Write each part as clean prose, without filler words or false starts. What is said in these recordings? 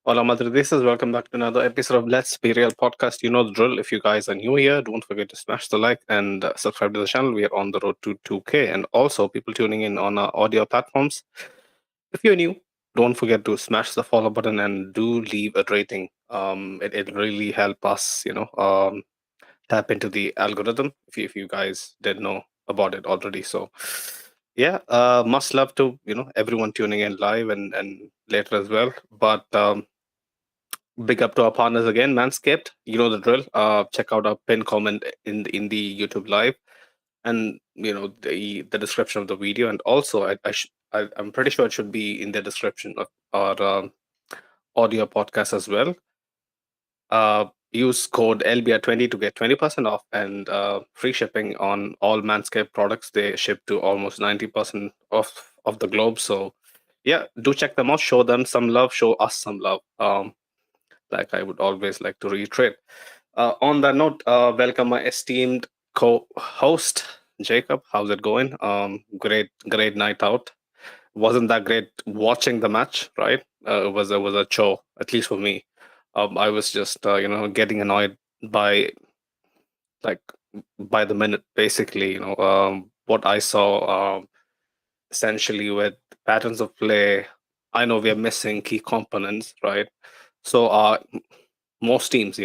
Hola Madridistas, welcome back to another episode of Let's Be Real podcast. You know the drill. If you guys are new here, don't forget to smash the like and subscribe to the channel. We are on the road to 2K. And also, people tuning in on our audio platforms, if you're new, don't forget to smash the follow button and do leave a rating. It really help us, tap into the algorithm if you guys did know about it already. So, yeah, much love to everyone tuning in live and later as well. But big up to our partners again, Manscaped. You know the drill. Check out our pin comment in the YouTube live, and the description of the video, and also I'm pretty sure it should be in the description of our audio podcast as well. Use code LBR20 to get 20% off and free shipping on all Manscaped products. They ship to almost 90% of the globe. So yeah, do check them out. Show them some love. Show us some love. Like I would always like to reiterate. On that note, welcome my esteemed co-host Jacob. How's it going? Great night out. Wasn't that great watching the match, right? It was a chore, at least for me. I was just getting annoyed by like by the minute, basically. What I saw essentially with patterns of play. I know we are missing key components, right? So most teams,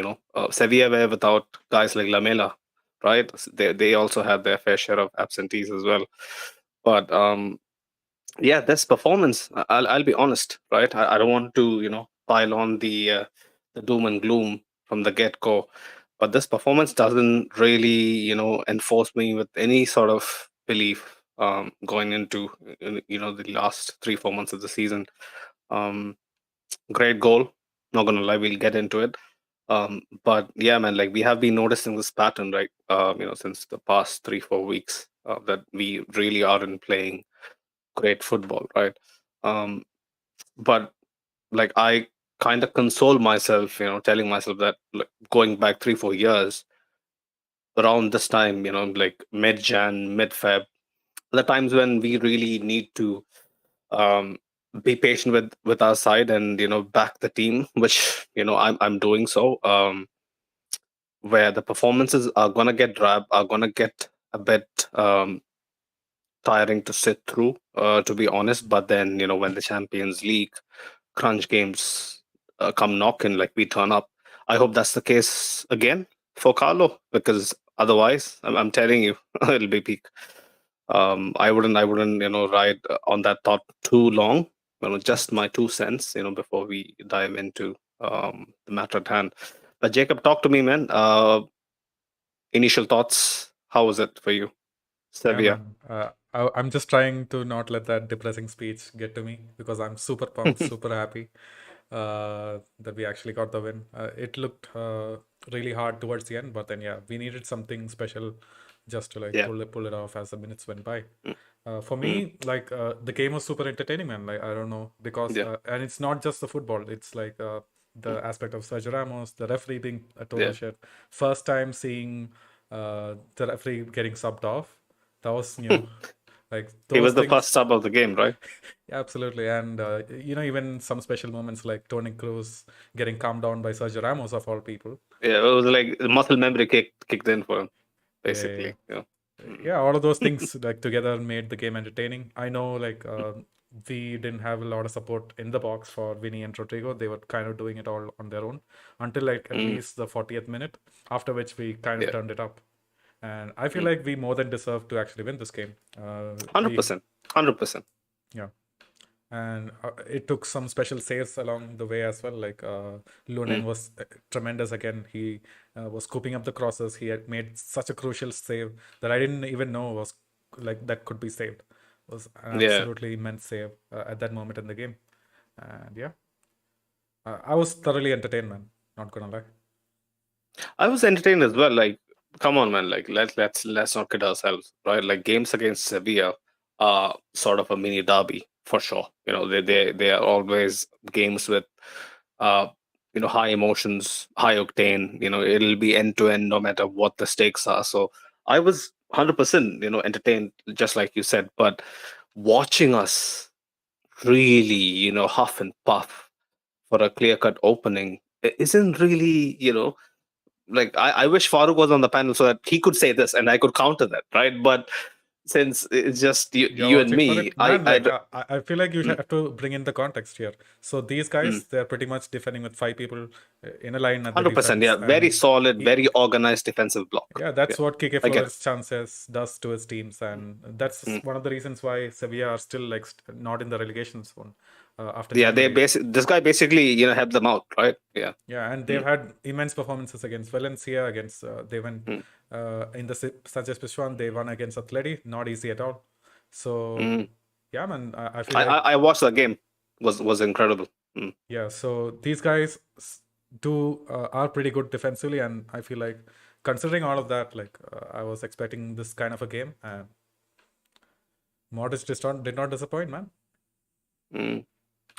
Sevilla were without guys like Lamela, right? They also had their fair share of absentees as well. But yeah, this performance, I'll be honest, right? I don't want to pile on the doom and gloom from the get go, but this performance doesn't really enforce me with any sort of belief going into the last 3-4 months of the season. Um, Great goal. Not gonna lie, we'll get into it. But yeah, man, like we have been noticing this pattern, right? Since the past 3-4 weeks, that we really aren't playing great football, right? Um, but like I kind of console myself, telling myself that like, going back 3-4 years, around this time, like mid Jan, mid Feb, the times when we really need to um, be patient with our side and back the team, which I'm doing so. Where the performances are gonna get drab, are gonna get a bit tiring to sit through, to be honest. But then when the Champions League crunch games come knocking, like we turn up. I hope that's the case again for Carlo, because otherwise, I'm telling you, it'll be peak. I wouldn't, ride on that thought too long. Just my 2 cents, before we dive into the matter at hand. But Jacob, talk to me, man. Initial thoughts. How was it for you, Yeah, Sevilla? man. I'm just trying to not let that depressing speech get to me because I'm super pumped, super happy that we actually got the win. It looked really hard towards the end, but then yeah, we needed something special just to like Yeah. pull it off as the minutes went by. Mm, For mm, me, like the game was super entertaining, man. Like I don't know because yeah. and it's not just the football. It's like Mm, the aspect of Sergio Ramos, the referee being a total yeah. shit. First time seeing the referee getting subbed off. That was new. Like He those was the first things, sub of the game, right? yeah, absolutely. And even some special moments like Toni Kroos getting calmed down by Sergio Ramos of all people. Yeah, it was like the muscle memory kicked in for him, Yeah, yeah, basically. Yeah. yeah. All of those things like together made the game entertaining. I know like we didn't have a lot of support in the box for Vinny and Rodrigo. They were kind of doing it all on their own until like at Mm, least the 40th minute, after which we kind of yeah. turned it up. And I feel Mm. like we more than deserve to actually win this game. Hundred We percent. 100%. Yeah, and it took some special saves along the way as well. Like Mm, Lunin was tremendous again. He was scooping up the crosses. He had made such a crucial save that I didn't even know was like that could be saved. It was an yeah. absolutely immense save at that moment in the game. And yeah, I was thoroughly entertained, man. Not gonna lie. I was entertained as well. Like, come on, man. Like, let's not kid ourselves, right? Like, games against Sevilla are sort of a mini derby for sure. They are always games with uh high emotions, high octane. It'll be end to end no matter what the stakes are. So I was 100% entertained, just like you said. But watching us really huff and puff for a clear-cut opening isn't really, like I wish Farooq was on the panel so that he could say this and I could counter that, right? But since it's just You're you and watching for me, it, man. Like I feel like you mm, have to bring in the context here. So these mm, guys, they're pretty much defending with 5 people in a line at the 100%, yeah, defense, very and solid, he, very organized defensive block. yeah, Yeah, that's what Kike I get it. Flores chances does to his teams, and that's Mm. one of the reasons why Sevilla are still like not in the relegation zone after Yeah, January. this guy basically, helped them out, right? Yeah. Yeah, and they've Mm, had immense performances against Valencia, against they went mm, in the Sanchez Pizjuan, they won against Atleti, not easy at all. So mm. yeah, man, I feel I like I watched the game. Was incredible. Mm, yeah. So these guys do are pretty good defensively, and I feel like considering all of that, like I was expecting this kind of a game, and Modric did not disappoint, man. mm.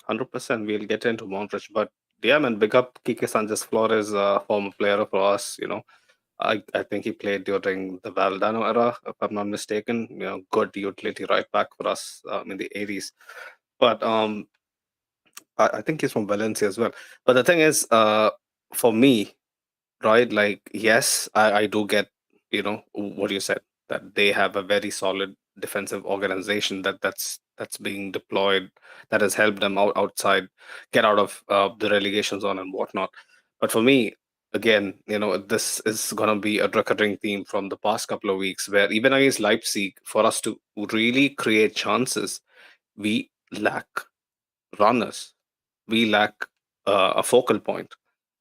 100%. We'll get into Montrich, but yeah, man, big up Kike Sanchez Flores, former player for us. I think he played during the Valdano era, if I'm not mistaken. Good utility right back for us in the 80s. But I think he's from Valencia as well. But the thing is, for me, right, like, yes, I do get, what you said, that they have a very solid defensive organization that's being deployed, that has helped them outside, get out of the relegation zone and whatnot. But for me, again, this is going to be a recurring theme from the past couple of weeks, where even against Leipzig, for us to really create chances, we lack runners. We lack a focal point.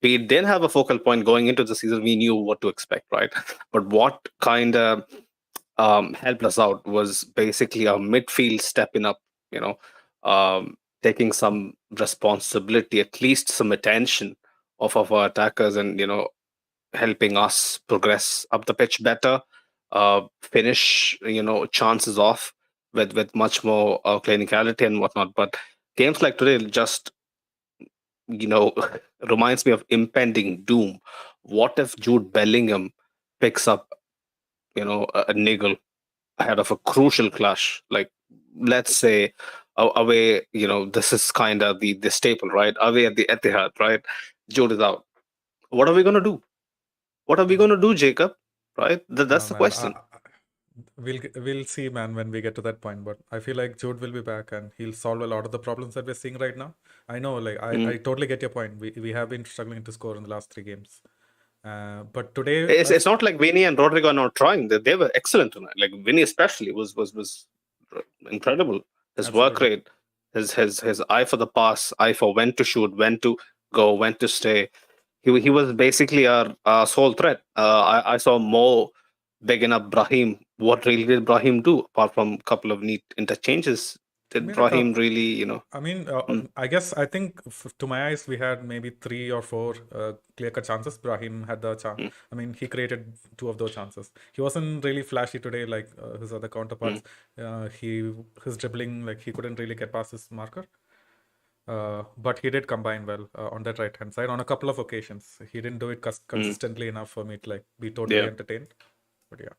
We didn't have a focal point going into the season. We knew what to expect, right? But what kind of helped us out was basically our midfield stepping up, taking some responsibility, at least some attention off of our attackers, and helping us progress up the pitch better, finish chances off with much more clinicality and whatnot. But games like today just you know reminds me of impending doom. What if Jude Bellingham picks up a niggle ahead of a crucial clash, like, let's say, away, this is kind of the staple, right? Away at the Etihad, right? Jude is out. What are we going to do? What are we going to do, Jacob? Right? That's the Man, question. we'll see, man, when we get to that point. But I feel like Jude will be back, and he'll solve a lot of the problems that we're seeing right now. I know, like I Mm. totally get your point. We have been struggling to score in the last 3 games, but today, It's not like Vinny and Rodrigo are not trying. They were excellent tonight. Like Vinny especially was incredible. His work absolutely. rate, his eye for the pass, eye for when to shoot, when to go, when to stay. He was basically our sole threat. I saw Mo bigging up Brahim. What really did Brahim do apart from a couple of neat interchanges? I Did mean, a Brahim couple. really, I mean, mm, I think to my eyes, we had maybe 3 or 4 clear-cut chances. Brahim had the chance. mm, I mean, he created 2 of those chances. He wasn't really flashy today like his other mm, counterparts. His dribbling, like he couldn't really get past his marker. But he did combine well on that right hand side on a couple of occasions. He didn't do it mm, consistently enough for me to like be totally yeah. entertained. But yeah,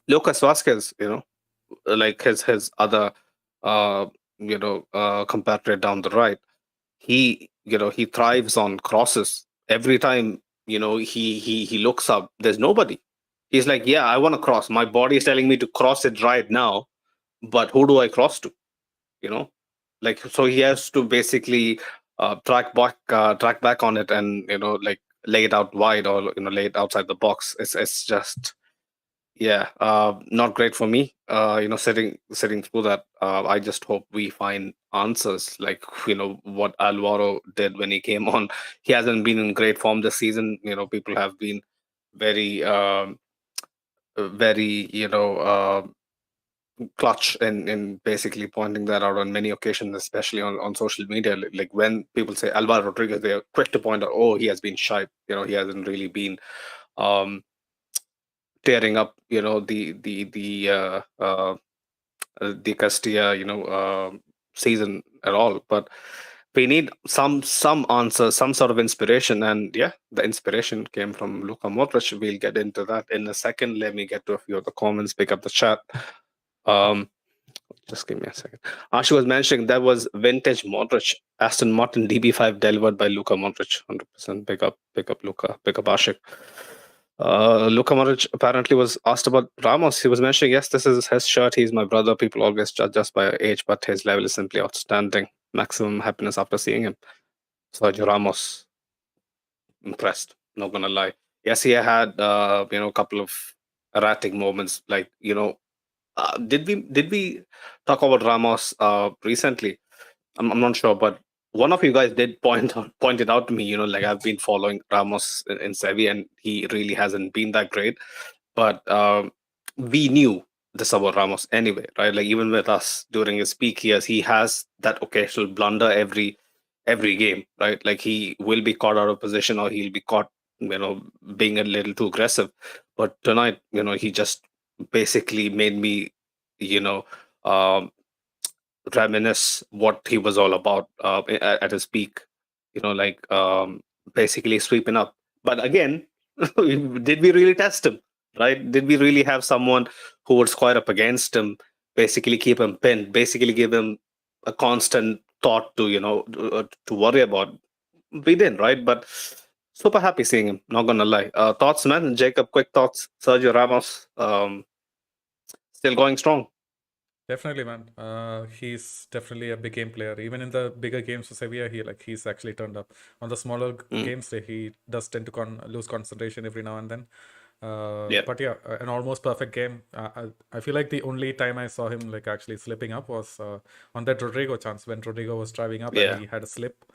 Lucas Vasquez, like his other compatriot down the right, he thrives on crosses. Every time he looks up, there's nobody. He's like, yeah, I want to cross. My body is telling me to cross it right now, but who do I cross to? You know, like, so he has to basically track back on it, and like, lay it out wide, or lay it outside the box. It's just, yeah, not great for me. Sitting through that. I just hope we find answers, like what Alvaro did when he came on. He hasn't been in great form this season. People have been very, very, clutch in basically pointing that out on many occasions, especially on social media. Like when people say Alvaro Rodriguez, they are quick to point out, oh, he has been shy. He hasn't really been. Um, Tearing up, the Castilla, season at all. But we need some answer, some sort of inspiration, and yeah, the inspiration came from Luka Modric. We'll get into that in a second. Let me get to a few of the comments, pick up the chat. Um, Just give me a second. Ashi was mentioning that was vintage Modric, Aston Martin DB5 delivered by Luka Modric. 100% pick up Luka, pick up Ashik. Luka Modric apparently was asked about Ramos. He was mentioning, yes, this is his shirt. He's my brother. People always judge us by age, but his level is simply outstanding. Maximum happiness after seeing him. Sergio Ramos, impressed. Not gonna lie. Yes, he had a couple of erratic moments. Like did we talk about Ramos recently? I'm not sure, but one of you guys did point it out to me. Like I've been following Ramos in Sevilla, and he really hasn't been that great. But we knew this about Ramos anyway, right? Like even with us during his peak years, he has that occasional blunder every game, right? Like he will be caught out of position, or he'll be caught, being a little too aggressive. But tonight, he just basically made me, you know, um, reminisce what he was all about at his peak. Like basically sweeping up. But again, did we really test him? Right? Did we really have someone who would square up against him, basically keep him pinned, basically give him a constant thought to to worry about? We didn't, right? But super happy seeing him. Not gonna lie. Thoughts, man. Jacob, quick thoughts. Sergio Ramos, still going strong. Definitely, man. He's definitely a big game player. Even in the bigger games for Sevilla, he's actually turned up. On the smaller games, he does tend to lose concentration every now and then. Yeah. But yeah, an almost perfect game. I feel like the only time I saw him like actually slipping up was on that Rodrigo chance when Rodrigo was driving up Yeah. and he had a slip.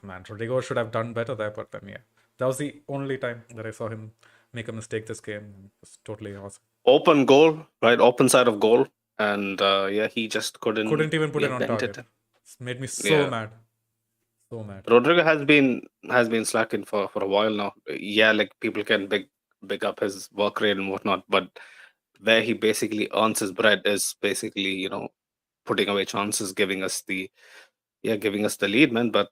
Man, Rodrigo should have done better there, but then yeah, that was the only time that I saw him make a mistake this game. It was totally awesome. Open goal, right? Open side of goal. And he just couldn't even put it on dent target. it. It's made me so mad. So mad. Rodrigo has been slacking for a while now. Yeah, like people can big up his work rate and whatnot, but where he basically earns his bread is basically, putting away chances, giving us the lead, man. But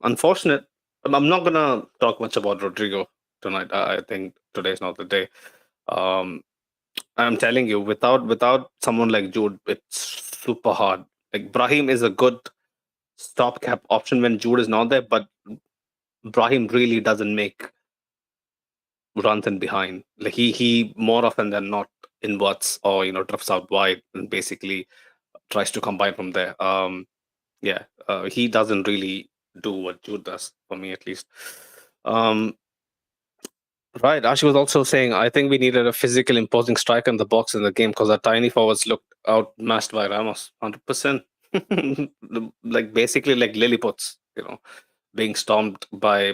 unfortunate. I'm not gonna talk much about Rodrigo tonight. I think today's not the day. I'm telling you, without someone like Jude, it's super hard. Like Brahim is a good stopgap option when Jude is not there, but Brahim really doesn't make runs in behind. Like he more often than not inverts or drifts out wide and basically tries to combine from there. He doesn't really do what Jude does, for me at least. Right. Ashi was also saying, I think we needed a physical, imposing striker in the box in the game because our tiny forwards looked outmatched by Ramos. 100%. Like basically like Lilliputs, being stomped by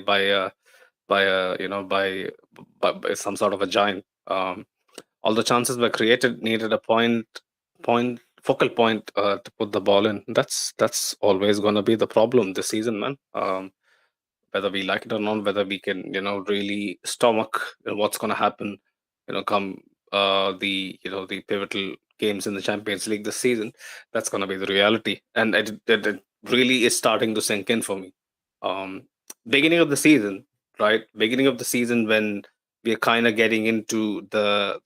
some sort of a giant. All the chances were created, needed a focal point to put the ball in. That's always going to be the problem this season, man. Whether we like it or not, whether we can, really stomach what's going to happen, come the pivotal games in the Champions League this season. That's going to be the reality, and it really is starting to sink in for me. Beginning of the season, right? Beginning of the season when we're kind of getting into the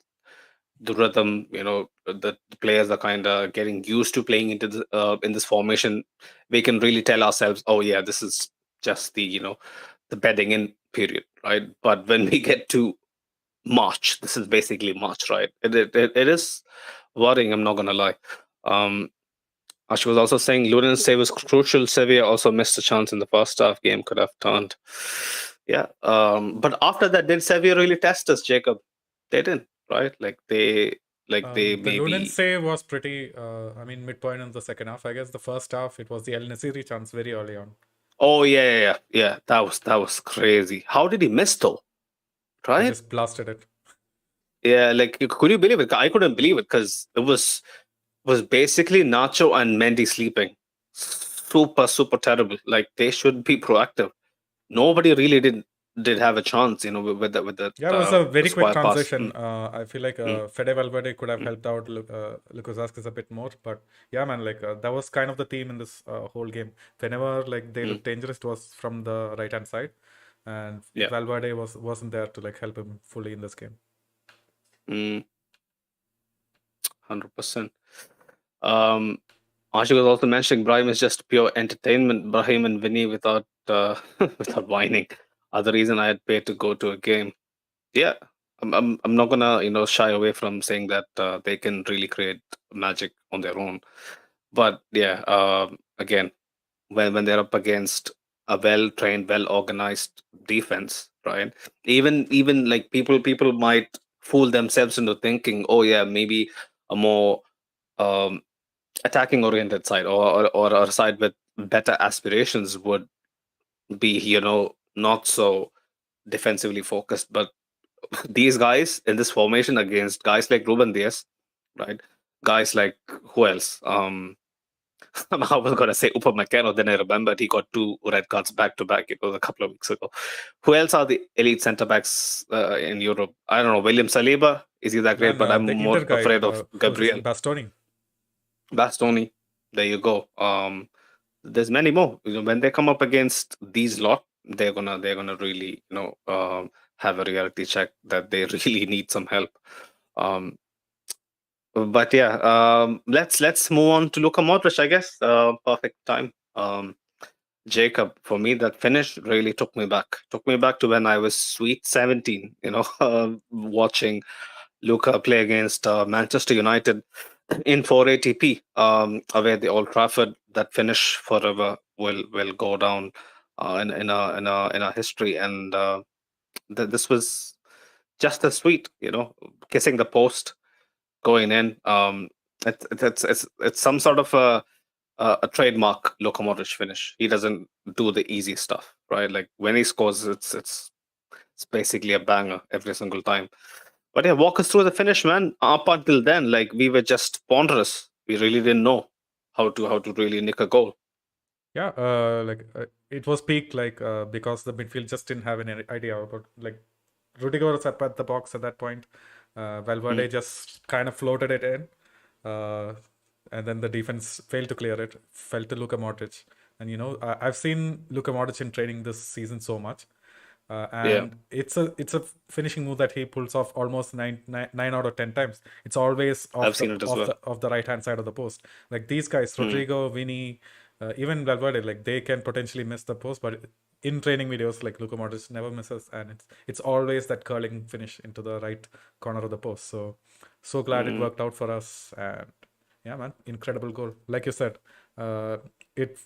rhythm, the players are kind of getting used to playing into in this formation. We can really tell ourselves, oh yeah, this is just the bedding in period, right? But when we get to March, this is basically March, right? It is worrying. I'm not gonna lie. Ash was also saying Lunin's save was crucial. Sevilla also missed a chance in the first half. Game could have turned. Yeah. But after that, did Sevilla really test us, Jacob? They didn't, right? They The Lunin maybe. save was pretty, midpoint in the second half. I guess the first half, it was the El Nasiri chance very early on. Oh yeah. That was crazy. How did he miss though? He Right? just blasted it. Yeah. Like, could you believe it? I couldn't believe it because it was basically Nacho and Mendy sleeping. Super terrible. Like they should be proactive. Nobody really did have a chance, with the Yeah, it was a very quick square pass. transition. I feel like Fede Valverde could have helped out Lucas Vazquez a bit more. But yeah, man, like that was kind of the theme in this whole game. Whenever like they looked dangerous, it was from the right hand side, and Yeah. Valverde wasn't there to like help him fully in this game. 100%. Ashik was also mentioning Brahim is just pure entertainment. Brahim and Vinny without without whining are the reason I had paid to go to a game. Yeah, I'm not gonna shy away from saying that they can really create magic on their own. But yeah, again, when they're up against a well trained, well organized defense, right? Even like people might fool themselves into thinking, oh yeah, maybe a more um, attacking oriented side or a side with better aspirations would be not so defensively focused. But these guys in this formation against guys like Ruben Diaz, right? Guys like who else? I was gonna say Upamecano, then I remembered he got two red cards back to back. It was a couple of weeks ago. Who else are the elite centre backs in Europe? I don't know. William Saliba, is he that great? Man, But I'm the more Inter guy, afraid of who's this? Gabriel Bastoni. Bastoni. There you go. There's many more. When they come up against these lot, they're gonna really have a reality check that they really need some help. Um, but yeah, let's move on to Luka Modric. I guess perfect time. Jacob, for me, that finish really took me back. Took me back to when I was sweet 17. Watching Luka play against Manchester United in 480p away at the Old Trafford. That finish forever will go down in our history, and this was just as sweet. Kissing the post, going in. It's some sort of a trademark Luka Modric finish. He doesn't do the easy stuff, right? Like when he scores, it's basically a banger every single time. But yeah, walk us through the finish, man. Up until then, like we were just ponderous. We really didn't know how to really nick a goal. Yeah, it was peak, because the midfield just didn't have any idea about, Rudiger was up at the box at that point. Valverde Mm, just kind of floated it in, uh, and then the defense failed to clear it. Fell to Luka Modric, and I've seen Luka Modric in training this season so much, yeah, and it's a finishing move that he pulls off almost nine out of 10 times. It's always I've off the seen it as off well. the off the right hand side of the post. Like these guys, Mm, Rodrigo, Vini, even Valverde, like they can potentially miss the post, but in training videos, like Luka Modric never misses, and it's always that curling finish into the right corner of the post. So glad it mm, worked out for us, and yeah, man, incredible goal. Like you said, it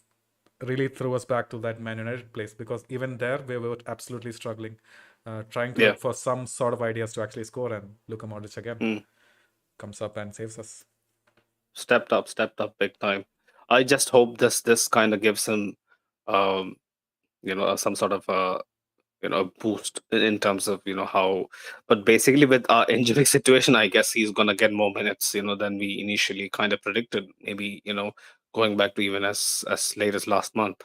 really threw us back to that Man United place, because even there we were absolutely struggling, trying to yeah. look for some sort of ideas to actually score, and Luka Modric again Mm. comes up and saves us. Stepped up big time. I just hope this kind of gives him, um, some sort of a boost in terms of how. But basically, with our injury situation, I guess he's gonna get more minutes, than we initially kind of predicted. Maybe going back to even as late as last month.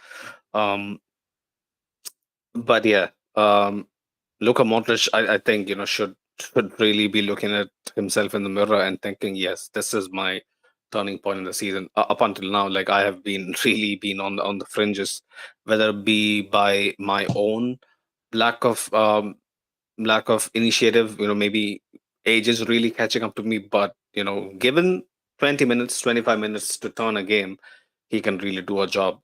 Um, but yeah, Luka Modric, I think should really be looking at himself in the mirror and thinking, yes, this is my turning point in the season. Up until now, like I have been really been on the fringes, whether it be by my own lack of initiative, maybe age is really catching up to me. But given 20 minutes, 25 minutes to turn a game, he can really do a job.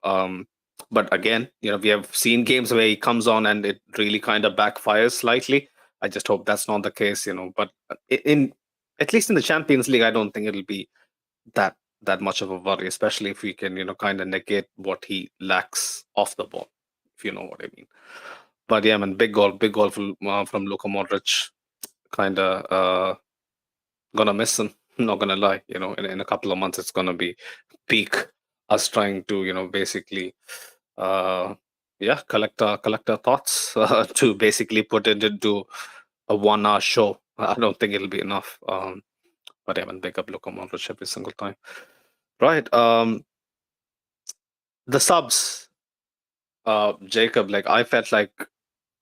But again, we have seen games where he comes on and it really kind of backfires slightly. I just hope that's not the case. But in at least in the Champions League, I don't think it'll be that that much of a worry, especially if we can kind of negate what he lacks off the ball, if you know what I mean. But yeah, man, big goal from Luka Modric. Kind of gonna miss him. Not gonna lie, in a couple of months it's gonna be peak us trying to basically uh collect our thoughts to basically put it into a 1 hour show. I don't think it'll be enough. But yeah, man, big up Luka Modric every single time. Right. The subs, Jacob. Like I felt like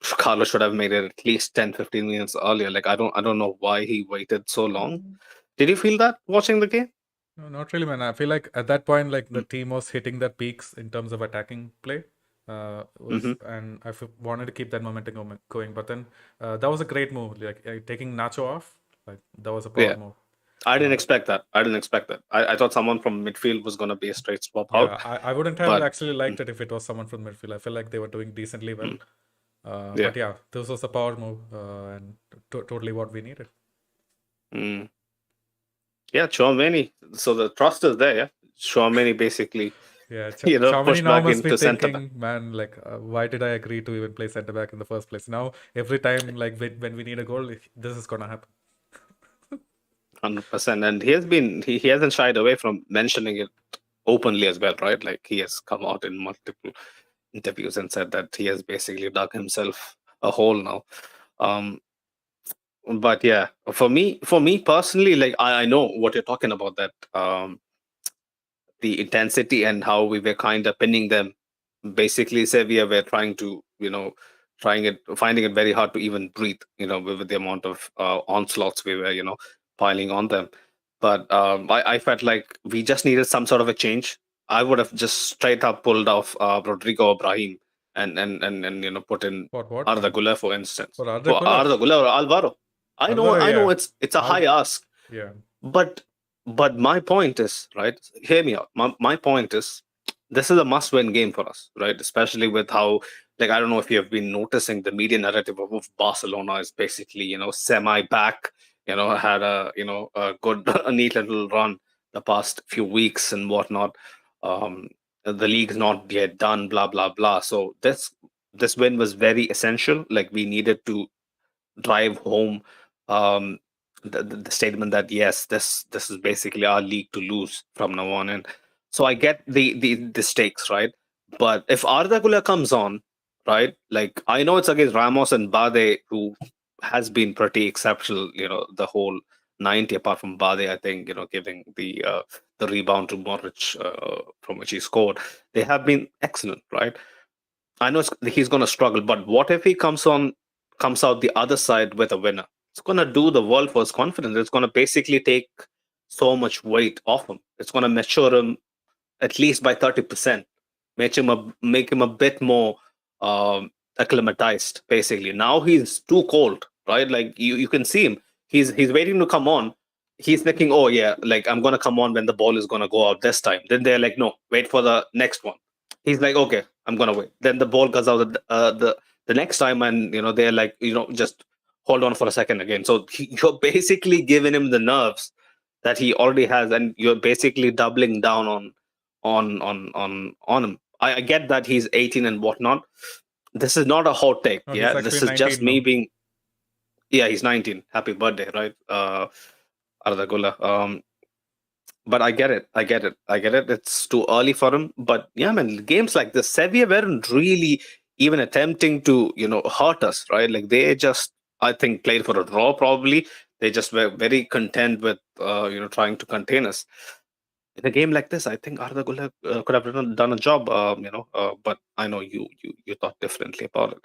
Carlos should have made it at least 10-15 minutes earlier. Like I don't know why he waited so long. Did you feel that watching the game? No, not really, man. I feel like at that point, like the Mm, team was hitting their peaks in terms of attacking play. mhm. And wanted to keep that momentum going. But then that was a great move, like taking Nacho off. Like that was a power Yeah. move. I didn't Uh, expect that. I thought someone from midfield was going to be a straight swap out, yeah, I wouldn't have but actually liked it if it was someone from midfield. I feel like they were doing decently well. mm, yeah. But yeah, this was a power move and totally what we needed. Mm. Yeah, Chouameni. So the trust is there. Yeah, Chouameni basically, Yeah, push Chouameni now back must be into centre back. thinking, man, like, why did I agree to even play center back in the first place? Now, every time, like, when we need a goal, this is gonna happen. 100%. And he hasn't shied away from mentioning it openly as well, right? Like he has come out in multiple interviews and said that he has basically dug himself a hole now. Um, but yeah, for me personally, like I know what you're talking about, that the intensity and how we were kind of pinning them. Basically, Sevilla were trying to, finding it very hard to even breathe, with the amount of onslaughts we were, piling on them. But I felt like we just needed some sort of a change. I would have just straight up pulled off Rodrigo Ibrahim and put in For what, Arda man? Güler, for instance. For Arda For Güler? Arda Güler or Alvaro. Alvaro, I know yeah. it's a high ask, Yeah. but my point is, right, hear me out. My point is, this is a must-win game for us, right? Especially with how, like, I don't know if you have been noticing the media narrative of Barcelona is basically, semi-back, had a good, a neat little run the past few weeks and whatnot. The league's not yet done, blah, blah, blah. So this win was very essential. Like, we needed to drive home um, the statement that yes, this is basically our league to lose from now on. And so I get the stakes, right? But if Arda Güler comes on, right, like I know it's against Ramos and Bade, who has been pretty exceptional, the whole 90, apart from Bade, I think, giving the rebound to Modric, from which he scored. They have been excellent, right? I know he's going to struggle, but what if he comes out the other side with a winner? It's going to do the world for his confidence. It's going to basically take so much weight off him. It's going to mature him at least by 30%, make him a bit more acclimatized. Basically, now he's too cold, right? Like you can see him. He's waiting to come on. He's thinking, oh yeah, like I'm gonna come on when the ball is gonna go out this time. Then they're like, no, wait for the next one. He's like, okay, I'm gonna wait. Then the ball goes out the next time, and they're like, just hold on for a second again. So you're basically giving him the nerves that he already has, and you're basically doubling down on him. I get that he's 18 and whatnot. This is not a hot take. No, he's Yeah, actually this is just 19 me now. being. Yeah, he's 19. Happy birthday, right? Arda Güler. But I get it. It's too early for him. But yeah, man, games like this, Sevilla weren't really even attempting to, hurt us, right? Like they just, I think, played for a draw. Probably they just were very content with, trying to contain us. In a game like this, I think Arda Güler could have done a job. But I know you thought differently about it.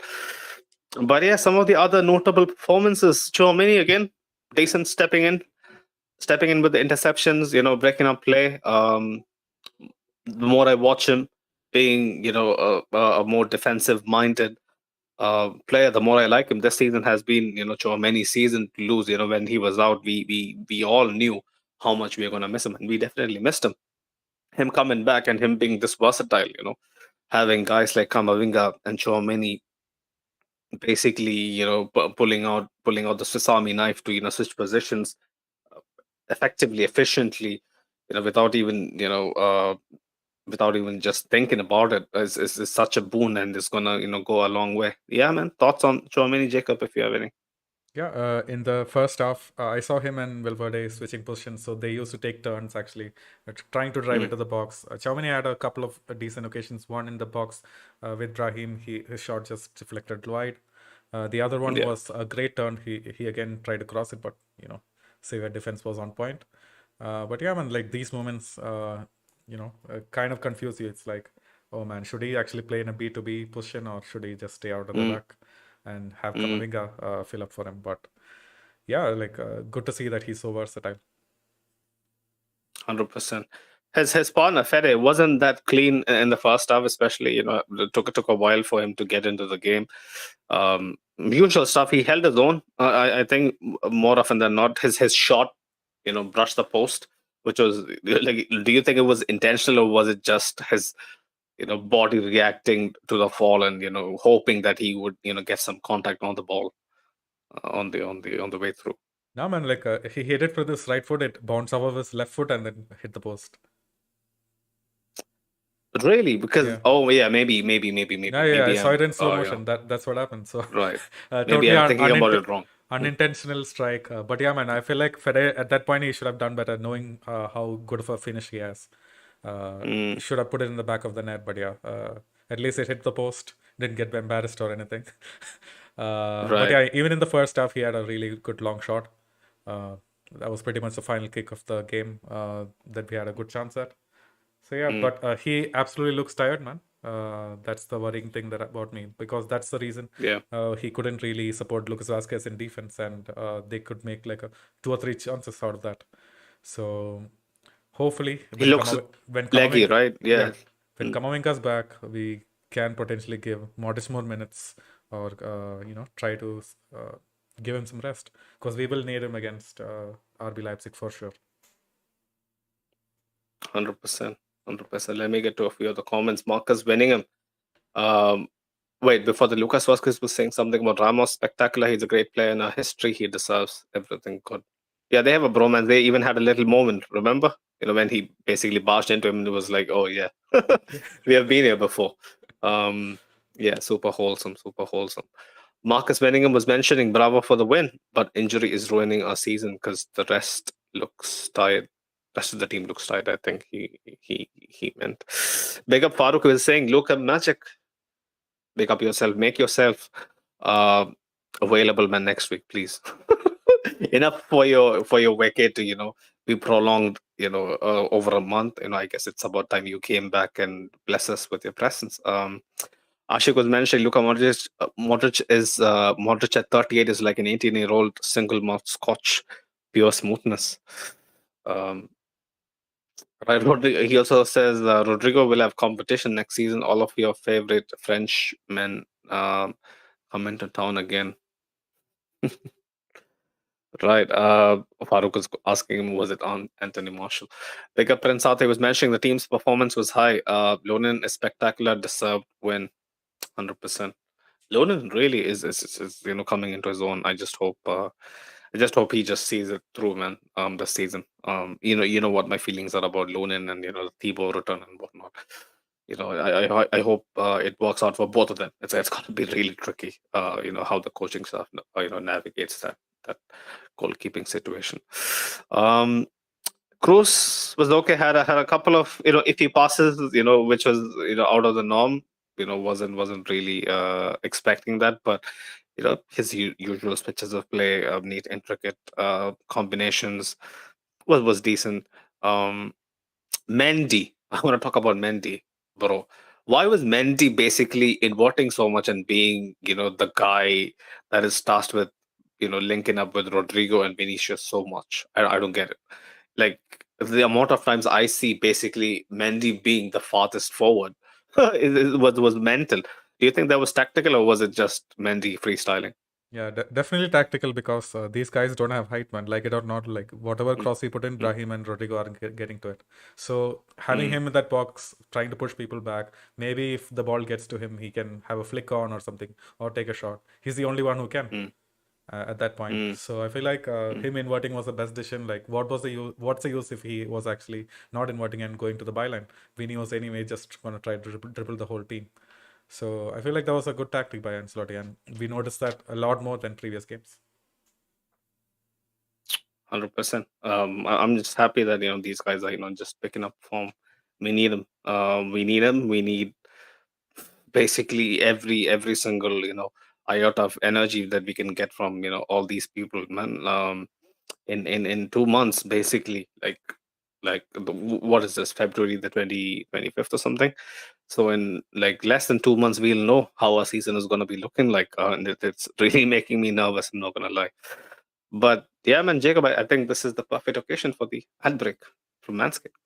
But yeah, some of the other notable performances, Chouameni again, decent stepping in with the interceptions, breaking up play. The more I watch him being, a more defensive minded player, the more I like him. This season has been, Chouameni season to lose. When he was out, we all knew how much we were going to miss him, and we definitely missed him. Him coming back and him being this versatile, having guys like Kamavinga and Chouameni basically, pulling out the Swiss Army knife to, switch positions effectively, efficiently, without even, without even just thinking about it, is such a boon, and it's gonna, go a long way. Yeah, man. Thoughts on Chouameni, Jacob, if you have any? Yeah, in the first half, I saw him and Valverde switching positions, so they used to take turns actually trying to drive Mm, into the box. Chouameni had a couple of decent occasions. One in the box with Brahim, his shot just deflected wide. The other one yeah. was a great turn. He again tried to cross it, but Sevilla defense was on point. But yeah, man, like these moments, kind of confuse you. It's like, oh man, should he actually play in a B2B position or should he just stay out of the Mm, back and have mm, Kamavinga fill up for him? But yeah, like good to see that he's so versatile. 100%. His partner Fede wasn't that clean in the first half, especially. It took a while for him to get into the game. Usual stuff. He held his own. I think more often than not, his shot brushed the post, which was like, do you think it was intentional or was it just his body reacting to the fall and hoping that he would get some contact on the ball on the way through? No, man, like he hit it with his right foot, it bounced off of his left foot and then hit the post. Really? Because Yeah. oh yeah, maybe Yeah, I saw I'm it in slow oh yeah, motion. That's what happened. So right. Maybe totally I'm thinking about it wrong. unintentional strike. But yeah, man, I feel like Fede at that point he should have done better, knowing how good of a finish he has. Mm, Should have put it in the back of the net, but yeah, at least it hit the post. Didn't get embarrassed or anything. But right. yeah, even in the first half, he had a really good long shot. Uh, that was pretty much the final kick of the game that we had a good chance at. So yeah, Mm, but he absolutely looks tired, man. That's the worrying thing that about me, because that's the reason yeah. he couldn't really support Lucas Vazquez in defense, and they could make like a 2 or 3 chances out of that. So hopefully, He looks When leggy, Kamavinga, right? yeah, Yeah. when Mm, Kamavinga's back, we can potentially give Modric more minutes, or try to give him some rest, because we will need him against RB Leipzig for sure. 100%. 100%. Let me get to a few of the comments. Marcus Winningham. Um, Wait, before the Lucas Vasquez was saying something about Ramos, spectacular. He's a great player in our history. He deserves everything good. Yeah, they have a bromance. They even had a little moment, remember? When he basically barged into him and it was like, oh, yeah, we have been here before. Um, yeah, super wholesome, super wholesome. Marcus Winningham was mentioning Bravo for the win, but injury is ruining our season because the rest looks tired. Rest of the team looks tired. I think he meant. Big up Farooq was saying, look at magic. Big up yourself. Make yourself uh, available, man. Next week, please. Enough for your vacate to be prolonged. Over a month. I guess it's about time you came back and bless us with your presence. Ashik was mentioning Luka Modric. Modric at 38 is like an 18-year-old single malt Scotch, pure smoothness. Um, right, he also says Rodrigo will have competition next season. All of your favorite French men come into town again. Right. Farouk was asking him, was it on Anthony Marshall? Big up Prince Ate was mentioning the team's performance was high. Lonin is spectacular, deserved win, 100%. Lonin really is coming into his own. I just hope he just sees it through, man. This season. You know what my feelings are about Lonin and the Thibaut return and whatnot. I hope it works out for both of them. It's going to be really tricky. How the coaching staff navigates that goalkeeping situation. Um, Cruz was okay. Had a couple of iffy passes. Which was out of the norm. Wasn't really expecting that, but his usual switches of play, neat, intricate combinations was decent. Um, Mendy, I want to talk about Mendy, bro. Why was Mendy basically inverting so much and being the guy that is tasked with linking up with Rodrigo and Vinicius so much? I don't get it. Like the amount of times I see basically Mendy being the farthest forward was mental. Do you think that was tactical or was it just Mendy freestyling? Yeah, definitely tactical, because these guys don't have height, man. Like it or not, like whatever Mm, cross we put in, mm, Brahim and Rodrigo aren't getting to it. So having mm, him in that box, trying to push people back, maybe if the ball gets to him, he can have a flick on or something, or take a shot. He's the only one who can mm, at that point. mm, So I feel like mm. him inverting was the best decision. Like, what's the use if he was actually not inverting and going to the byline? Vinny was anyway just gonna try to dribble the whole team. So I feel like that was a good tactic by Ancelotti, and we noticed that a lot more than previous games. 100%. I'm just happy that these guys are just picking up form. We need them. We need them. We need basically every single iota of energy that we can get from all these people, man. In 2 months, basically, what is this, February the 25th or something? So in like less than 2 months, we'll know how our season is going to be looking like, and it's really making me nervous. I'm not going to lie. But yeah, man, Jacob, I think this is the perfect occasion for the ad break from Manscaped.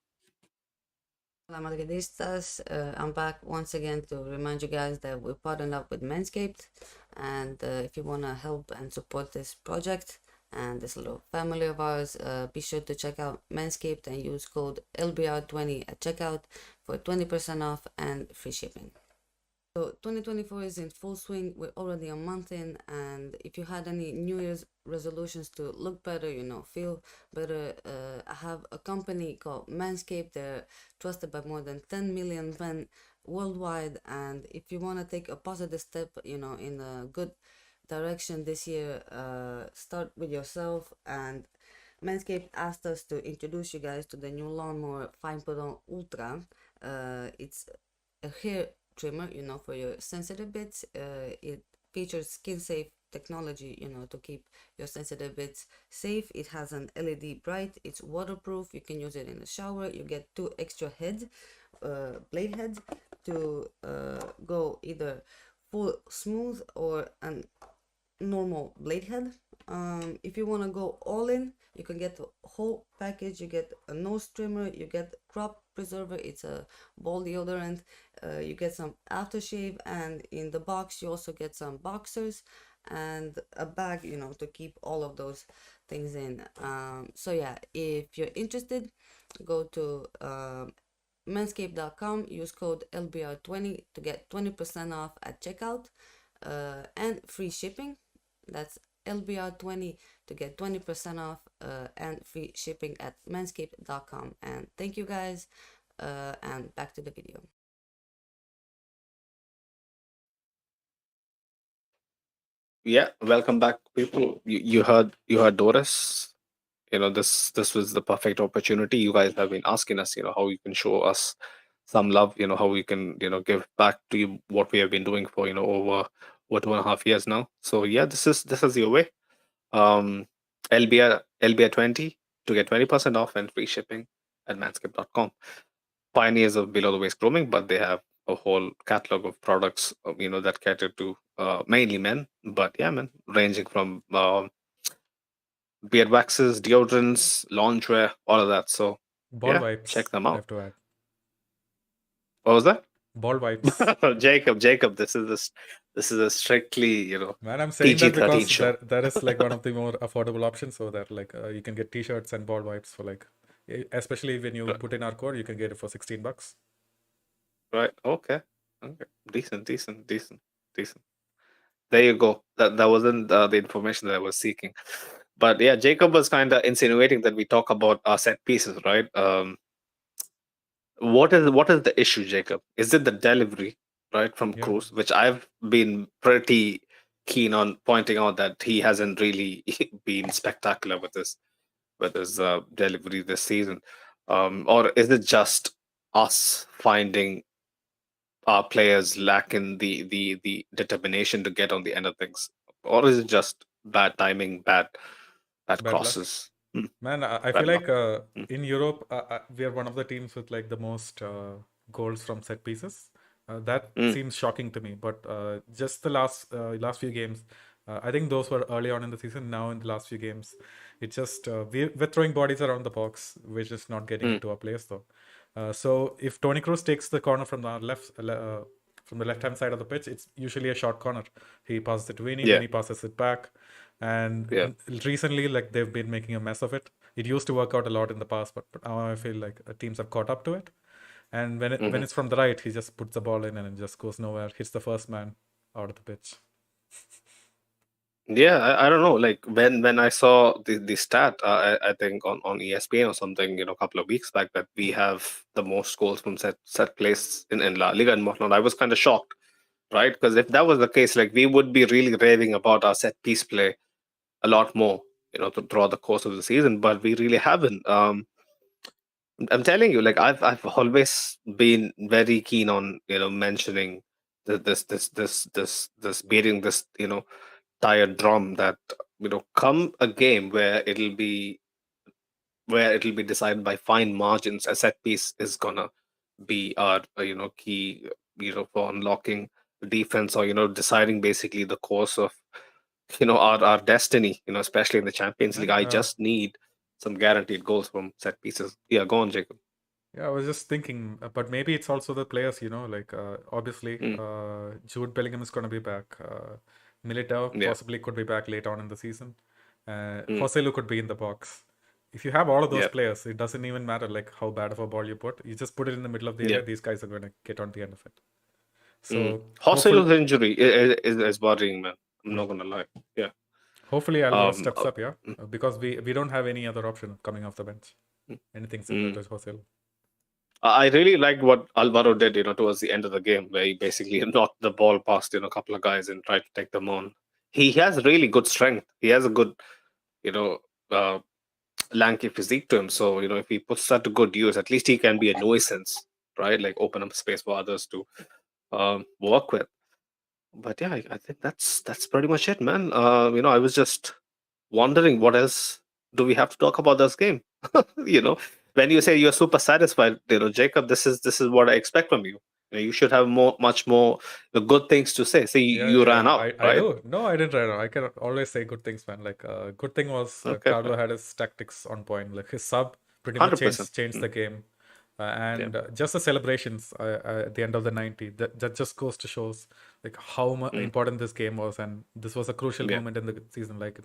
Hola Madridistas, I'm back once again to remind you guys that we're partnered up with Manscaped, and if you want to help and support this project and this little family of ours. Be sure to check out Manscaped and use code LBR20 at checkout for 20% off and free shipping. So 2024 is in full swing. We're already a month in, and if you had any New Year's resolutions to look better, feel better, I have a company called Manscaped. They're trusted by more than 10 million men worldwide, and if you want to take a positive step, in a good direction this year, start with yourself. And Manscaped asked us to introduce you guys to the new lawnmower 5.0 Ultra. It's a hair trimmer, for your sensitive bits. It features skin safe technology, to keep your sensitive bits safe. It has an LED bright, it's waterproof, you can use it in the shower. You get 2 extra heads, blade heads, to go either full smooth or an normal blade head. If you want to go all in, you can get the whole package. You get a nose trimmer, you get crop preserver, it's a ball deodorant, you get some aftershave, and in the box you also get some boxers and a bag, to keep all of those things in. So yeah, if you're interested, go to manscaped.com, use code LBR20 to get 20% off at checkout, and free shipping. That's LBR20 to get 20% off, and free shipping at manscaped.com. And thank you guys, and back to the video. Yeah, welcome back, people. You heard Doris. This was the perfect opportunity. You guys have been asking us, how you can show us some love, how we can, give back to you what we have been doing for, over 2.5 years now. So yeah, this is your way. LBR 20 to get 20% off and free shipping at manscaped.com. Pioneers of below the waist grooming, but they have a whole catalog of products, that cater to mainly men. But yeah, man, ranging from beard waxes, deodorants, lingerie, all of that. So Ball yeah, wipes, check them I out. have to add. What was that? Ball wipes. Jacob, this is a strictly, Man, I'm saying PG that 13 because show. there is like one of the more affordable options, so that like you can get t-shirts and ball wipes for like, especially when you Right. put in our code, you can get it for $16. Right. Okay. Okay. Decent. There you go. That wasn't the information that I was seeking. But yeah, Jacob was kind of insinuating that we talk about our set pieces, right? What is the issue, Jacob? Is it the delivery, right, from Yeah. Cruz, which I've been pretty keen on pointing out that he hasn't really been spectacular with his delivery this season, or is it just us finding our players lacking the determination to get on the end of things, or is it just bad timing, bad Bad luck. crosses? Hmm, Man, I feel bad luck. like in Europe, we are one of the teams with like the most goals from set pieces. That Mm, seems shocking to me. But just the last few games, I think those were early on in the season. Now in the last few games, it's just we're throwing bodies around the box. We're just not getting mm, into our players though. So if Toni Kroos takes the corner from the from the left hand side of the pitch, it's usually a short corner. He passes it to Vini, yeah, Vini passes it back. And yeah. recently, like they've been making a mess of it. It used to work out a lot in the past, but now I feel like teams have caught up to it. And when Hmm. it's from the right, he just puts the ball in and it just goes nowhere. Hits the first man out of the pitch. Yeah, I don't know. Like when I saw the stat, I think on ESPN or something, a couple of weeks back, that we have the most goals from set plays in La Liga and whatnot. I was kind of shocked, right? Because if that was the case, like we would be really raving about our set piece play a lot more, throughout the course of the season. But we really haven't. I'm telling you, like I've always been very keen on mentioning this beating this tired drum that come a game where it'll be decided by fine margins. A set piece is gonna be our key for unlocking the defense, or deciding basically the course of our destiny, especially in the Champions League. Man, I just need some guaranteed goals from set pieces. Yeah, go on, Jacob. yeah, I was just thinking, but maybe it's also the players, like obviously Mm, Jude Bellingham is going to be back. Militao yeah. possibly could be back late on in the season. Joselu could be in the box. If you have all of those Yeah. players, it doesn't even matter like how bad of a ball you put. You just put it in the middle of the Yeah. area. These guys are going to get on the end of it. So Joselu's injury is worrying, man. I'm not gonna lie. Yeah. hopefully Alvarez steps up, mm, because we don't have any other option coming off the bench. Anything similar to Joselu. I really liked what Alvaro did, towards the end of the game, where he basically knocked the ball past, a couple of guys and tried to take them on. He has really good strength. He has a good, uh, lanky physique to him. So, if he puts that to good use, at least he can be a nuisance, right? Like open up space for others to work with. But yeah, I think that's pretty much it, man. I was just wondering what else do we have to talk about this game. When you say you're super satisfied, Jacob, this is what I expect from you. You should have much more good things to say. See, you ran out, I right? do. No, I didn't run out. I can always say good things, man. Like, good thing was Okay, Carlo had his tactics on point. Like his sub pretty much 100%. changed the game. And just the celebrations at the end of the 90, that just goes to shows like how important this game was, and this was a crucial moment in the season. Like,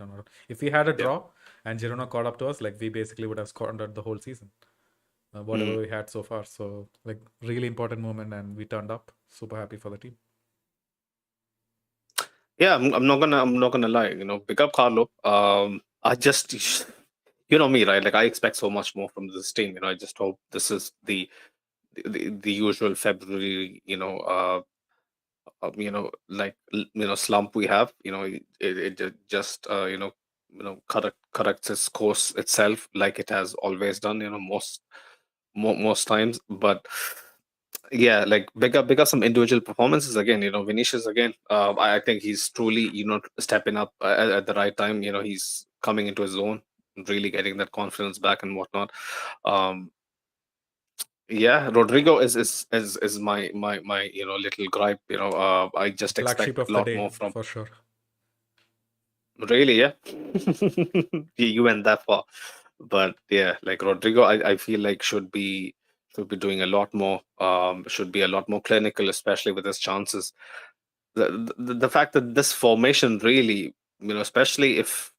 if we had a draw and Girona caught up to us, like we basically would have squandered the whole season, whatever we had so far. So like really important moment, and we turned up. Super happy for the team. Yeah, I'm not gonna lie. Pick up Carlo. I just you know me, right? Like I expect so much more from this team. I just hope this is the usual February, slump we have. It just corrects its course itself like it has always done. Most times, but yeah, like big up some individual performances again. Vinicius again. I think he's truly stepping up at the right time. He's coming into his own, really getting that confidence back and whatnot. Yeah, Rodrigo is my little gripe. I just Black expect sheep of a the lot day more from. for sure. Really, yeah. You went that far, but yeah, like Rodrigo, I feel like should be doing a lot more. Should be a lot more clinical, especially with his chances. The fact that this formation really, especially if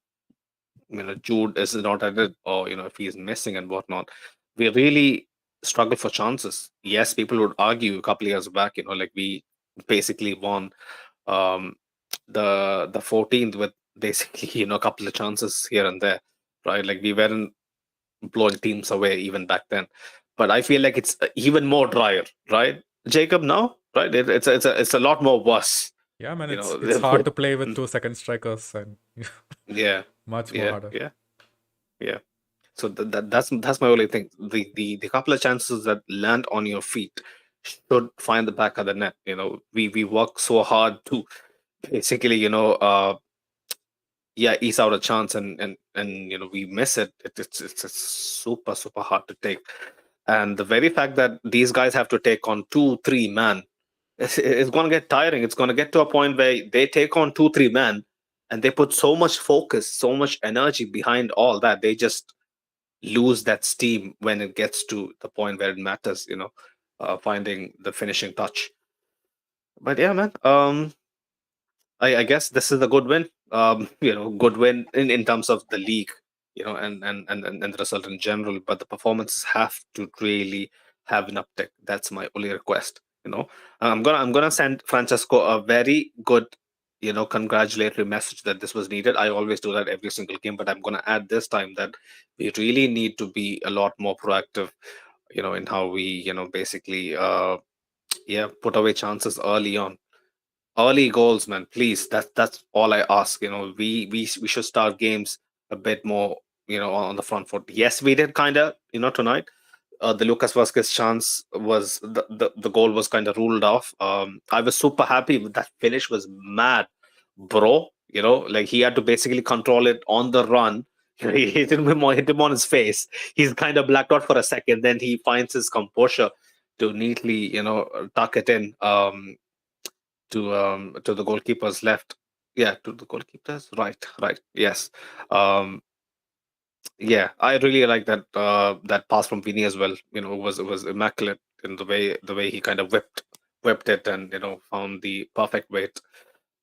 Jude is not at it, or if he's missing and whatnot, we really struggle for chances. Yes, people would argue a couple of years back, like we basically won the 14th with basically a couple of chances here and there, right? Like we weren't blowing teams away even back then. But I feel like it's even more drier, right, Jacob? Now, right? It's a lot more worse. Yeah, man, it's hard to play with 2 second strikers, and yeah, much more harder. Yeah. So that's my only thing. The couple of chances that land on your feet should find the back of the net. We work so hard to basically ease out a chance, and we miss it. It's super hard to take. And the very fact that these guys have to take on 2-3 man, it's going to get tiring. It's going to get to a point where they take on 2-3 man, and they put so much focus, so much energy behind all that. They just lose that steam when it gets to the point where it matters. Finding the finishing touch. But yeah, man. I guess this is a good win. Good win in terms of the league, and the result in general. But the performances have to really have an uptick. That's my only request. I'm gonna send Francesco a very good, congratulatory message that this was needed. I always do that every single game, but I'm gonna add this time that we really need to be a lot more proactive, in how we, basically, put away chances early on. Early goals, man, please. That's all I ask. We should start games a bit more, on the front foot. Yes, we did kind of, tonight. The Lucas Vasquez chance was the goal was kind of ruled off. I was super happy with that finish. Was mad, bro. Like he had to basically control it on the run. He hit him on his face. He's kind of blacked out for a second. Then he finds his composure to neatly, tuck it in. To the goalkeeper's left. Yeah, to the goalkeeper's right. Yes. Yeah, I really like that pass from Vini as well. It was immaculate in the way he kind of whipped it, and found the perfect weight.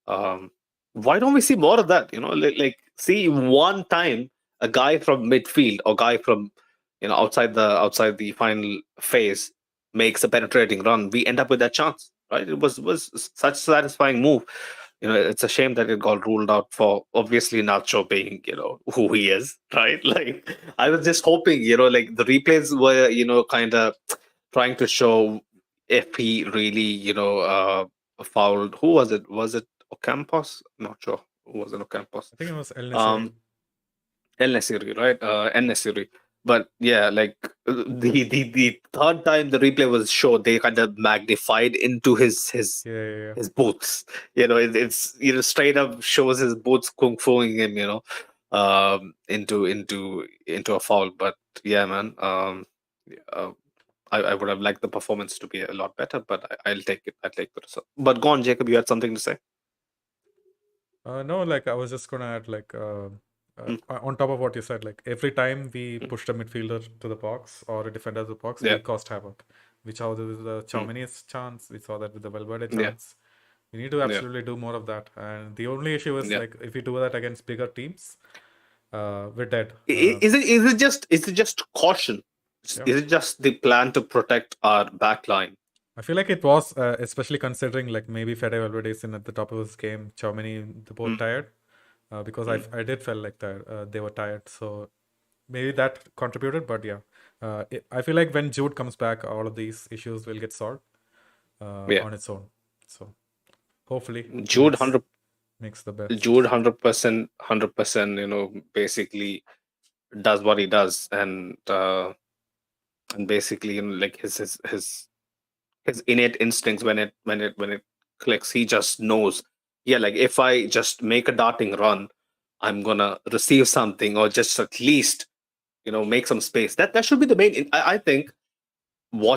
Why don't we see more of that? see one time a guy from midfield or guy from outside the final phase makes a penetrating run, we end up with that chance, right? It was such a satisfying move. It's a shame that it got ruled out for obviously Nacho being who he is, right? Like I was just hoping like the replays were kind of trying to show if he really fouled. Who was it? Was it Ocampos? Not sure. Who was it? Ocampos. I think it was El Nesiri. El Nesiri, right? El Nesiri. But yeah, like the third time the replay was shown, they kind of magnified into his Yeah. his boots. It's straight up shows his boots kung fuing him, into a foul. But yeah, man, I would have liked the performance to be a lot better, but I'll take it. I'll take the result. But go on, Jacob. You had something to say. No, like I was just gonna add, like on top of what you said, like every time we pushed a midfielder to the box or a defender to the box, we caused havoc. We saw that with the Tchouaméni's chance. We saw that with the Valverde chance. We need to absolutely do more of that. And the only issue is like if we do that against bigger teams, we're dead. Is it just caution? Is it just the plan to protect our back line? I feel like it was, especially considering like maybe Fede Valverde is in at the top of his game, Tchouaméni, they're both tired. Because I did feel like that they were tired, so maybe that contributed. But yeah, I feel like when Jude comes back, all of these issues will get solved on its own. So hopefully Jude makes the best. Jude 100%, basically does what he does, and basically like his innate instincts when it clicks, he just knows. Yeah, like if I just make a darting run, I'm gonna receive something, or just at least make some space. That should be the main. I think.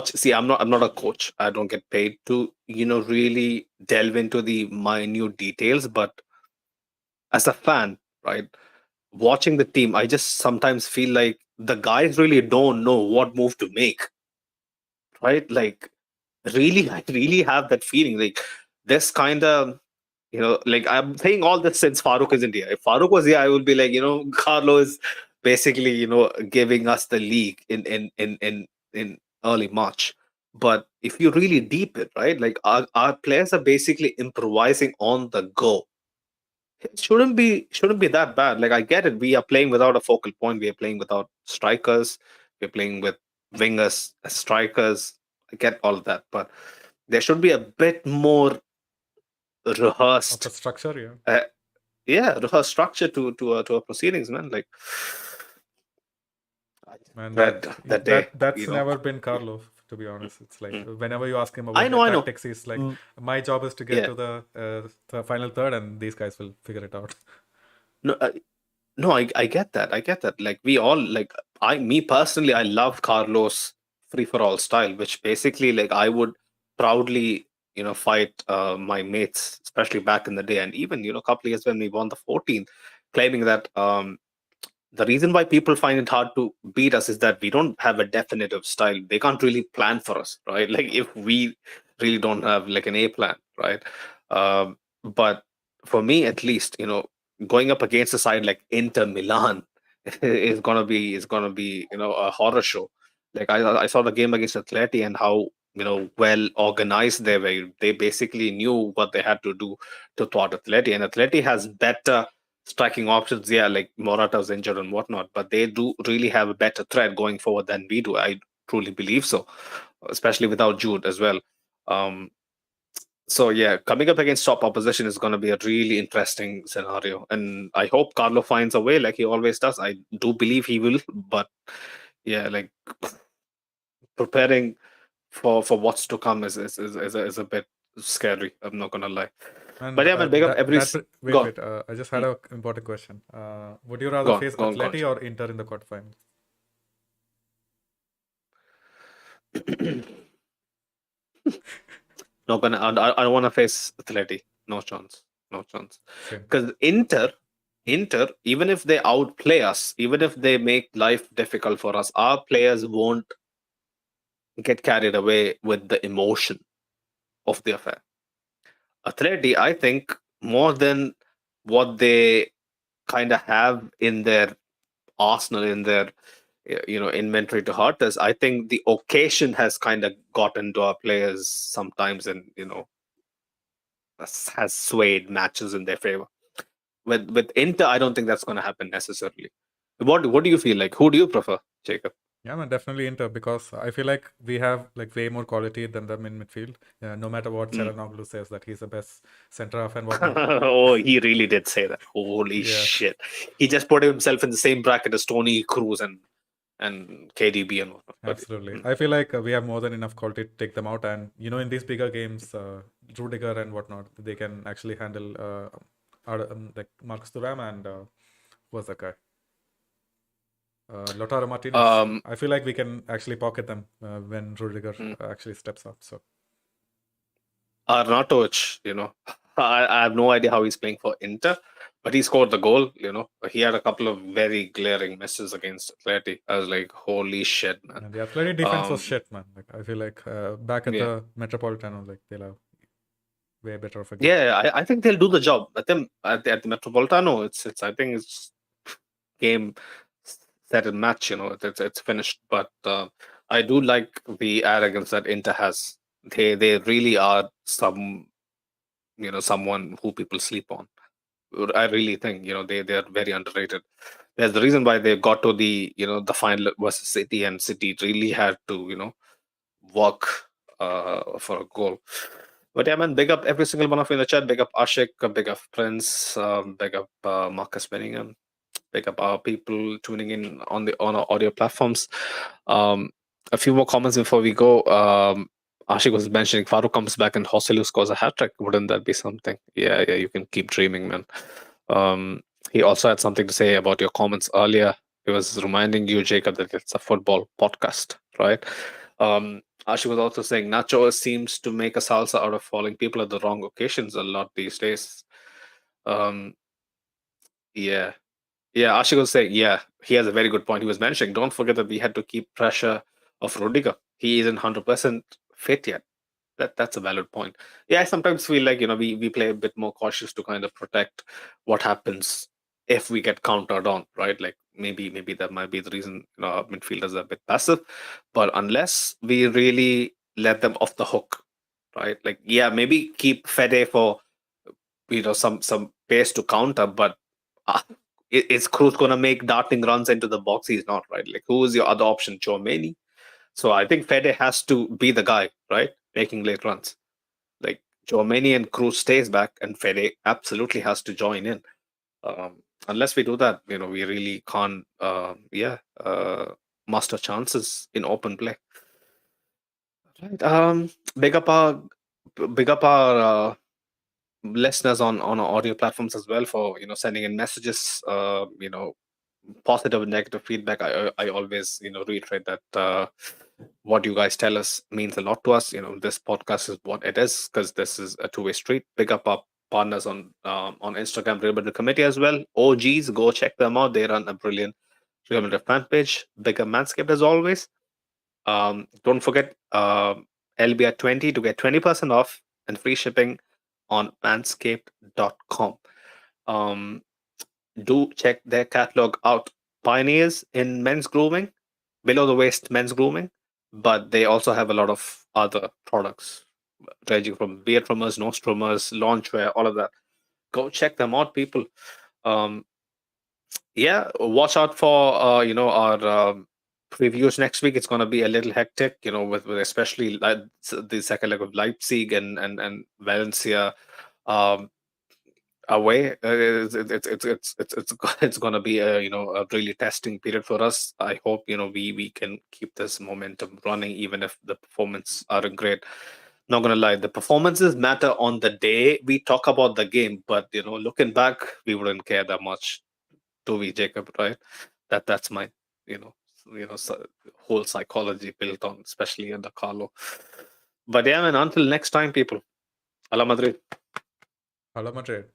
See, I'm not a coach. I don't get paid to really delve into the minute details. But as a fan, right, watching the team, I just sometimes feel like the guys really don't know what move to make. Right, like really, I really have that feeling. Like this kind of like I'm saying all this since Farouk isn't here. If Farouk was here, I would be like, Carlo is basically, giving us the league in early March. But if you really deep it, right, like our players are basically improvising on the go. It shouldn't be that bad. Like I get it. We are playing without a focal point. We are playing without strikers. We're playing with wingers as strikers. I get all of that, but there should be a bit more rehearsed of a structure, rehearsed structure to our proceedings, man. Like, man, that day, that's never been Carlo, to be honest. It's like whenever you ask him about I know. tactics, he's like, my job is to get to the final third, and these guys will figure it out. No, I get that. I get that. Like we all like me personally, I love Carlos free for all style, which basically like I would proudly fight my mates, especially back in the day, and even a couple of years when we won the 14th, claiming that the reason why people find it hard to beat us is that we don't have a definitive style. They can't really plan for us, right? Like if we really don't have like an A plan, right? But for me, at least, going up against a side like Inter Milan is gonna be a horror show. Like I saw the game against Atleti and how well organized they were. They basically knew what they had to do to thwart Atleti, and Atleti has better striking options. Yeah, like Morata's injured and whatnot, but they do really have a better threat going forward than we do. I truly believe so, especially without Jude as well. So yeah, coming up against top opposition is going to be a really interesting scenario, and I hope Carlo finds a way like he always does. I do believe he will, but yeah, like preparing for what's to come is a bit scary. I'm not gonna lie. And but yeah, man, big up every. Wait. I just had an important question. Would you rather face Atleti or Inter in the quarterfinals? Not gonna. I don't want to face Atleti. No chance. Because Inter, even if they outplay us, even if they make life difficult for us, our players won't get carried away with the emotion of the affair. Atleti, I think, more than what they kind of have in their arsenal, in their inventory to hurt us. I think the occasion has kind of gotten to our players sometimes, and has swayed matches in their favor. With Inter, I don't think that's going to happen necessarily. What do you feel like? Who do you prefer, Jacob? Yeah, man, definitely Inter, because I feel like we have like way more quality than them in midfield. No matter what Çalhanoğlu says that he's the best centre half and whatnot. Oh, he really did say that. Holy Yeah. shit! He just put himself in the same bracket as Tony Cruz and KDB and whatnot. Absolutely. I feel like we have more than enough quality to take them out. And, in these bigger games, Rudiger and whatnot, they can actually handle like Marcus Thuram and who was that guy? Lautaro Martinez. I feel like we can actually pocket them when Rudiger actually steps up. So Arnautovic, I have no idea how he's playing for Inter, but he scored the goal. He had a couple of very glaring misses against Atleti. I was like, holy shit, man. And the Atleti defense was shit, man. Like, I feel like back at the Metropolitano, like they'll have way better of a game. Yeah, I think they'll do the job. At the Metropolitano, I think it's game set and match. It's finished. But I do like the arrogance that Inter has. They really are someone who people sleep on. I really think they are very underrated. There's the reason why they got to the the final versus City, and City really had to work for a goal. But yeah, man, big up every single one of you in the chat. Big up Ashik, big up Prince, big up Marcus Benningham, big up our people tuning in on our audio platforms. A few more comments before we go. Ashik was mentioning Farouk comes back and Joselu scores a hat trick. Wouldn't that be something? Yeah, you can keep dreaming, man. He also had something to say about your comments earlier. He was reminding you, Jacob, that it's a football podcast, right? Ashik was also saying Nacho seems to make a salsa out of falling people at the wrong occasions a lot these days. Yeah, Ashik was saying, he has a very good point. He was mentioning, don't forget that we had to keep pressure of Rudiger. He isn't 100% fit yet. That's a valid point. Yeah, I sometimes feel like we play a bit more cautious to kind of protect what happens if we get countered on, right? Like maybe that might be the reason our midfielders are a bit passive. But unless we really let them off the hook, right? Like maybe keep Fede for some pace to counter, but is Cruz gonna make darting runs into the box? He's not, right? Like who is your other option? Tchouaméni. So I think Fede has to be the guy, right? Making late runs. Like Tchouaméni and Cruz stays back, and Fede absolutely has to join in. Unless we do that, we really can't, master chances in open play. Right. Big up our listeners on our audio platforms as well for sending in messages. Positive and negative feedback. I always reiterate that what you guys tell us means a lot to us. This podcast is what it is because this is a two-way street. Pick up our partners on Instagram, Real Madrid Committee as well. OGs, go check them out. They run a brilliant Real Madrid fan page. Big up Manscaped as always. Don't forget LBR20 to get 20% off and free shipping on manscaped.com. Do check their catalog out. Pioneers in men's grooming, below the waist men's grooming, but they also have a lot of other products ranging from beard trimmers, nose trimmers, launchwear, all of that. Go check them out, people. Watch out for our previews next week. It's going to be a little hectic, with especially the second leg of Leipzig and Valencia away. It's going to be a really testing period for us. I hope we can keep this momentum running even if the performance aren't great. Not gonna lie, the performances matter on the day we talk about the game, but looking back, we wouldn't care that much, do we, Jacob? Right? That's my whole psychology built on, especially in the Carlo. But yeah, man, until next time, people. Hala Madrid. Hala Madrid.